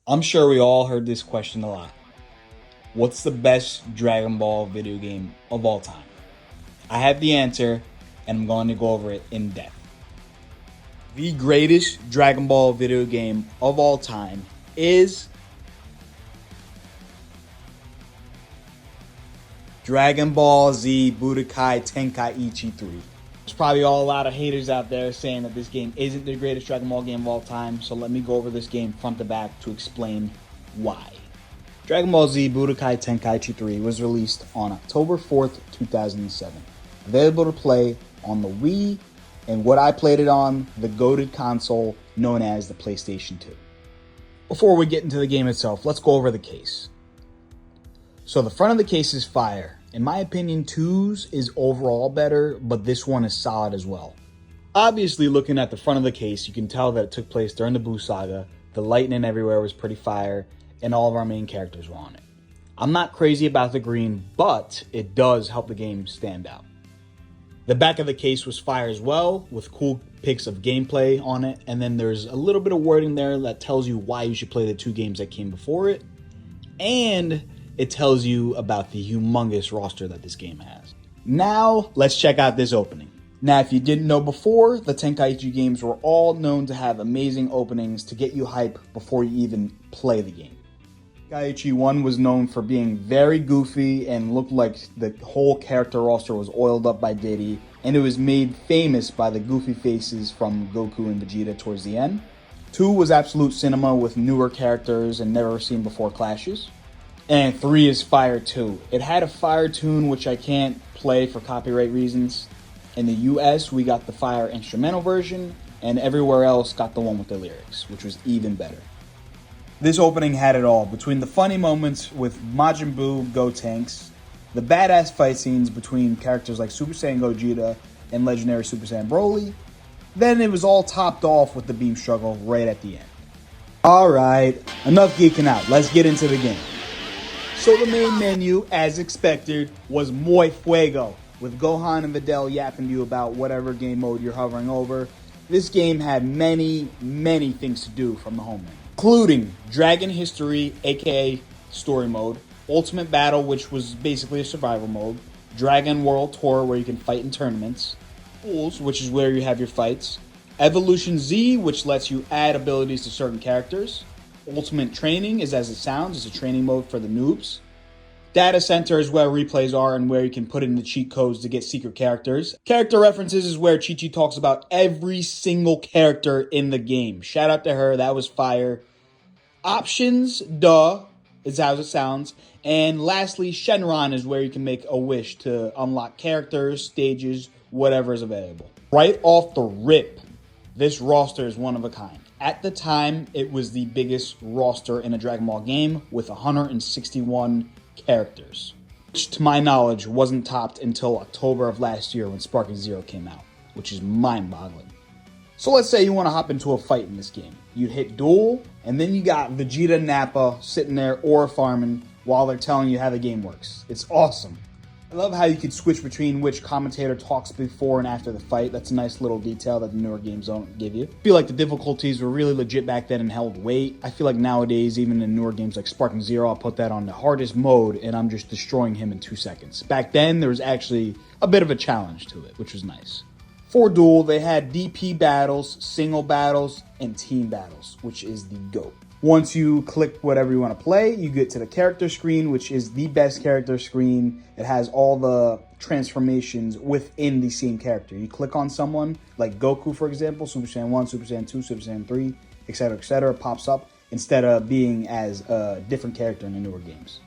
I'm sure we all heard this question a lot. What's the best Dragon Ball video game of all time? I have the answer, and I'm going to go over it in depth. The greatest Dragon Ball video game of all time is Dragon Ball Z Budokai Tenkaichi 3. There's probably a lot of haters out there saying that this game isn't the greatest Dragon Ball game of all time, so let me go over this game front to back to explain why. Dragon Ball Z Budokai Tenkaichi 3 was released on October 4th, 2007. Available to play on the Wii and what I played it on, the goated console known as the PlayStation 2. Before we get into the game itself, let's go over the case. So the front of the case is fire. In my opinion, 2's is overall better, but this one is solid as well. Obviously, looking at the front of the case, you can tell that it took place during the Buu Saga. The lightning everywhere was pretty fire, and all of our main characters were on it. I'm not crazy about the green, but it does help the game stand out. The back of the case was fire as well, with cool pics of gameplay on it, and then there's a little bit of wording there that tells you why you should play the 2 games that came before it, and it tells you about the humongous roster that this game has. Now, let's check out this opening. Now, if you didn't know before, the Tenkaichi games were all known to have amazing openings to get you hype before you even play the game. Tenkaichi 1 was known for being very goofy and looked like the whole character roster was oiled up by Diddy, and it was made famous by the goofy faces from Goku and Vegeta towards the end. 2 was absolute cinema with newer characters and never seen before clashes. And 3 is fire too. It had a fire tune which I can't play for copyright reasons. In the US, we got the fire instrumental version, and everywhere else got the one with the lyrics, which was even better. This opening had it all, between the funny moments with Majin Buu Gotenks, the badass fight scenes between characters like Super Saiyan Gogeta and legendary Super Saiyan Broly, then it was all topped off with the beam struggle right at the end. Alright, enough geeking out, let's get into the game. So the main menu, as expected, was Muy Fuego, with Gohan and Videl yapping to you about whatever game mode you're hovering over. This game had many things to do from the home menu, including Dragon History, aka Story Mode, Ultimate Battle, which was basically a survival mode, Dragon World Tour, where you can fight in tournaments, Duels, which is where you have your fights, Evolution Z, which lets you add abilities to certain characters, Ultimate Training is as it sounds, it's a training mode for the noobs. Data Center is where replays are and where you can put in the cheat codes to get secret characters. Character References is where Chi Chi talks about every single character in the game. Shout out to her, that was fire. Options, duh, is as it sounds. And lastly, Shenron is where you can make a wish to unlock characters, stages, whatever is available. Right off the rip, this roster is one of a kind. At the time, it was the biggest roster in a Dragon Ball game with 161 characters, which to my knowledge wasn't topped until October of last year when Sparking Zero came out, which is mind-boggling. So let's say you want to hop into a fight in this game. You'd hit duel, and then you got Vegeta and Nappa sitting there aura farming while they're telling you how the game works. It's awesome. I love how you could switch between which commentator talks before and after the fight. That's a nice little detail that the newer games don't give you. I feel like the difficulties were really legit back then and held weight. I feel like nowadays, even in newer games like Sparking Zero, I'll put that on the hardest mode and I'm just destroying him in 2 seconds. Back then, there was actually a bit of a challenge to it, which was nice. For Duel, they had DP battles, single battles, and team battles, which is the GOAT. Once you click whatever you want to play, you get to the character screen, which is the best character screen. It has all the transformations within the same character. You click on someone, like Goku, for example, Super Saiyan 1, Super Saiyan 2, Super Saiyan 3, etc., pops up instead of being as a different character in the newer games.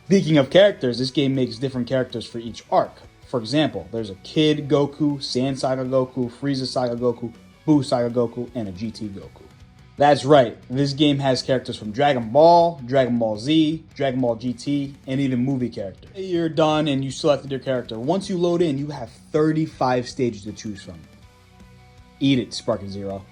Speaking of characters, this game makes different characters for each arc. For example, there's a Kid Goku, Saiyan Saga Goku, Frieza Saga Goku, Buu Saga Goku, and a GT Goku. That's right, this game has characters from Dragon Ball Z, Dragon Ball GT, and even movie characters. You're done and you selected your character. Once you load in, you have 35 stages to choose from. Eat it, Sparking Zero.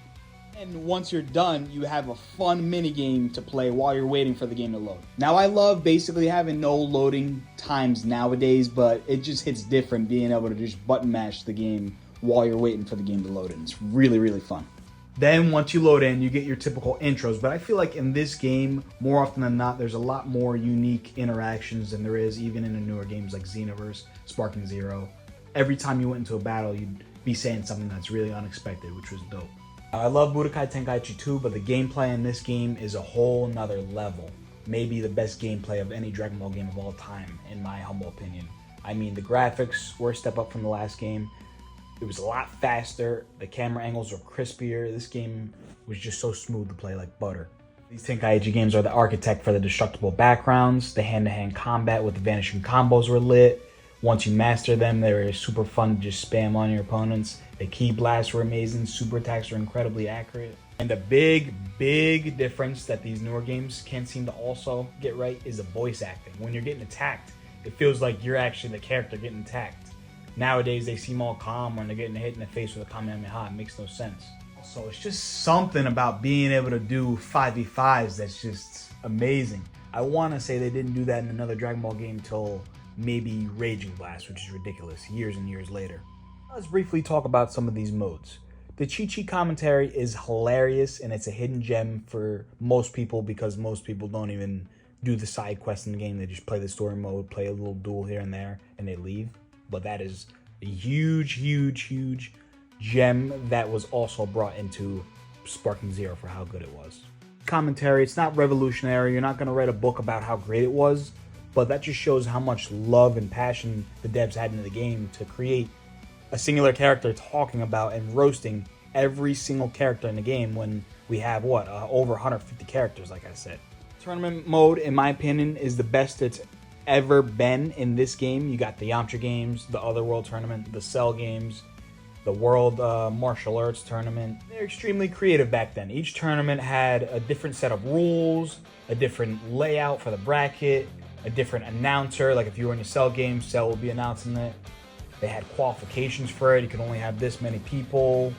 And once you're done, you have a fun mini game to play while you're waiting for the game to load. Now, I love basically having no loading times nowadays, but it just hits different being able to just button mash the game while you're waiting for the game to load in. It's really fun. Then once you load in, you get your typical intros. But I feel like in this game, more often than not, there's a lot more unique interactions than there is even in the newer games like Xenoverse, Sparking Zero. Every time you went into a battle, you'd be saying something that's really unexpected, which was dope. I love Budokai Tenkaichi 2, but the gameplay in this game is a whole nother level. Maybe the best gameplay of any Dragon Ball game of all time, in my humble opinion. I mean, the graphics were a step up from the last game. It was a lot faster. The camera angles were crispier. This game was just so smooth to play, like butter. These Tenkaichi games are the architect for the destructible backgrounds. The hand-to-hand combat with the vanishing combos were lit. Once you master them, they were super fun to just spam on your opponents. The key blasts were amazing. Super attacks were incredibly accurate. And the big difference that these newer games can't seem to also get right is the voice acting. When you're getting attacked, it feels like you're actually the character getting attacked. Nowadays, they seem all calm when they're getting hit in the face with a Kamehameha. It makes no sense. So it's just something about being able to do 5v5s that's just amazing. I want to say they didn't do that in another Dragon Ball game till maybe Raging Blast, which is ridiculous, years and years later. Let's briefly talk about some of these modes. The Chi-Chi commentary is hilarious, and it's a hidden gem for most people because most people don't even do the side quests in the game. They just play the story mode, play a little duel here and there, and they leave. But that is a huge gem that was also brought into Sparking Zero for how good it was. Commentary, it's not revolutionary. You're not going to write a book about how great it was, but that just shows how much love and passion the devs had in the game to create a singular character talking about and roasting every single character in the game when we have, over 150 characters, like I said. Tournament mode, in my opinion, is the best it's ever been in this game. You got the Yamcha games, the Otherworld tournament, the Cell games, the World Martial Arts tournament. They're extremely creative back then. Each tournament had a different set of rules, a different layout for the bracket, a different announcer. Like if you were in a Cell game, Cell will be announcing it. They had qualifications for it. You could only have this many people,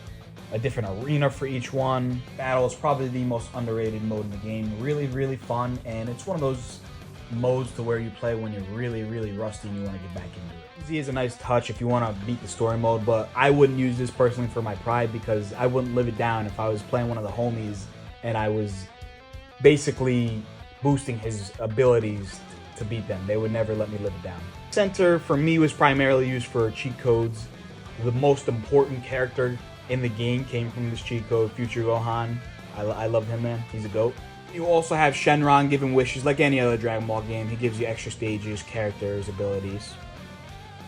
a different arena for each one. Battle is probably the most underrated mode in the game. Really fun, and it's one of those modes to where you play when you're really rusty and you want to get back into it. DBZ is a nice touch if you want to beat the story mode, but I wouldn't use this personally for my pride because I wouldn't live it down if I was playing one of the homies and I was basically boosting his abilities to beat them. They would never let me live it down. Center for me was primarily used for cheat codes. The most important character in the game came from this cheat code, Future Gohan. I love him, man. He's a GOAT. You also have Shenron giving wishes like any other Dragon Ball game. He gives you extra stages, characters, abilities.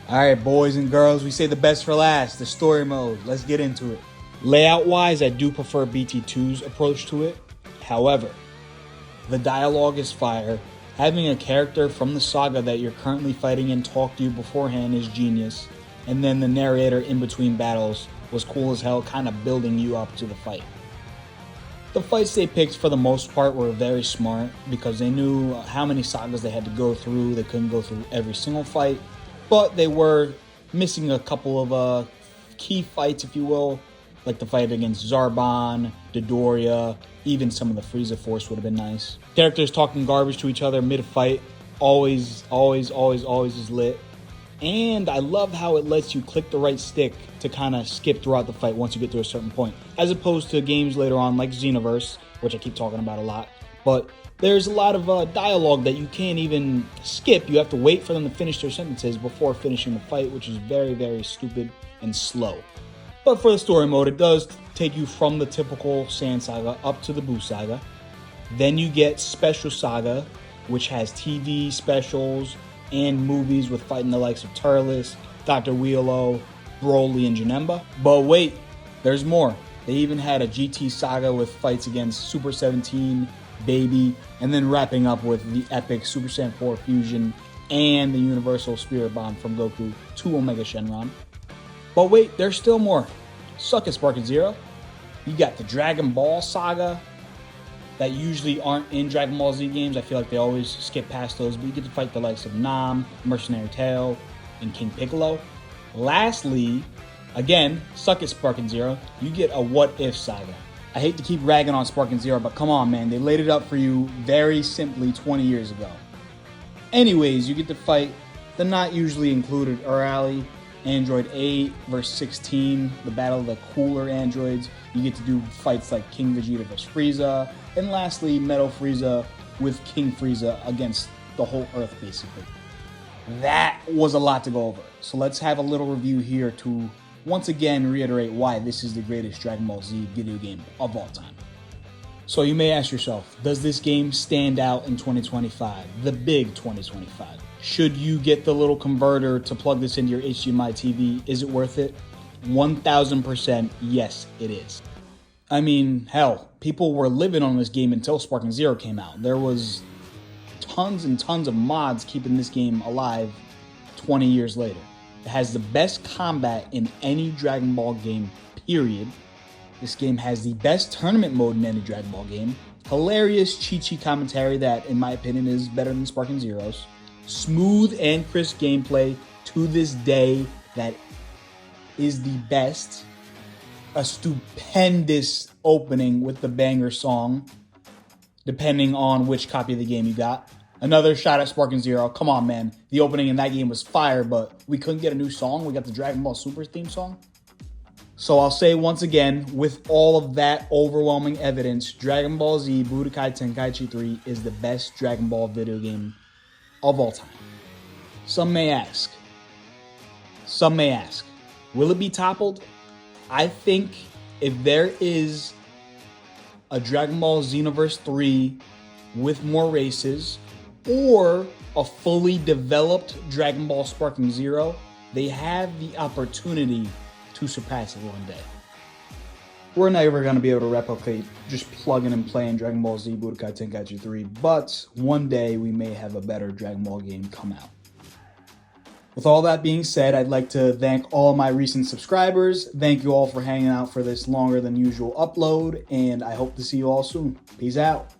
Alright, boys and girls, we say the best for last, the story mode. Let's get into it. Layout-wise, I do prefer BT2's approach to it. However, the dialogue is fire. Having a character from the saga that you're currently fighting in talk to you beforehand is genius. And then the narrator in between battles was cool as hell, kind of building you up to the fight. The fights they picked for the most part were very smart because they knew how many sagas they had to go through. They couldn't go through every single fight, but they were missing a couple of key fights, if you will, like the fight against Zarbon, Dodoria, even some of the Frieza Force would have been nice. Characters talking garbage to each other mid-fight always is lit. And I love how it lets you click the right stick to kind of skip throughout the fight once you get to a certain point, as opposed to games later on like Xenoverse, which I keep talking about a lot. But there's a lot of dialogue that you can't even skip. You have to wait for them to finish their sentences before finishing the fight, which is very stupid and slow. But for the story mode, it does take you from the typical Sand Saga up to the Buu Saga. Then you get Special Saga, which has TV specials and movies with fighting the likes of Turles, Dr. Wheelo, Broly, and Janemba. But wait, there's more. They even had a GT Saga with fights against Super 17, Baby, and then wrapping up with the epic Super Saiyan 4 Fusion and the Universal Spirit Bomb from Goku to Omega Shenron. But wait, there's still more. Suck it, Sparking Zero. You got the Dragon Ball Saga that usually aren't in Dragon Ball Z games. I feel like they always skip past those, but you get to fight the likes of Nam, Mercenary Tail, and King Piccolo. Lastly, again, suck it, Sparking Zero, you get a What If Saga. I hate to keep ragging on Sparking Zero, but come on, man. They laid it up for you very simply 20 years ago. Anyways, you get to fight the not usually included Urali, Android 8 versus 16, the battle of the cooler androids. You get to do fights like King Vegeta versus Frieza. And lastly, Metal Frieza with King Frieza against the whole Earth, basically. That was a lot to go over. So let's have a little review here to once again reiterate why this is the greatest Dragon Ball Z video game of all time. So you may ask yourself, does this game stand out in 2025? The big 2025. Should you get the little converter to plug this into your HDMI TV? Is it worth it? 1000% yes, it is. I mean, hell, people were living on this game until Sparking Zero came out. There was tons and tons of mods keeping this game alive 20 years later. It has the best combat in any Dragon Ball game, period. This game has the best tournament mode in any Dragon Ball game. Hilarious Chi-Chi commentary that, in my opinion, is better than Sparking Zero's. Smooth and crisp gameplay to this day that is the best. A stupendous opening with the banger song, depending on which copy of the game you got. Another shot at Sparking Zero. Come on, man. The opening in that game was fire, but we couldn't get a new song. We got the Dragon Ball Super theme song. So I'll say once again, with all of that overwhelming evidence, Dragon Ball Z Budokai Tenkaichi 3 is the best Dragon Ball video game of all time. Some may ask, will it be toppled? I think if there is a Dragon Ball Xenoverse 3 with more races, or a fully developed Dragon Ball Sparking Zero, they have the opportunity to surpass it one day. We're never going to be able to replicate just plugging and playing Dragon Ball Z Budokai Tenkaichi 3, but one day we may have a better Dragon Ball game come out. With all that being said, I'd like to thank all my recent subscribers. Thank you all for hanging out for this longer than usual upload, and I hope to see you all soon. Peace out.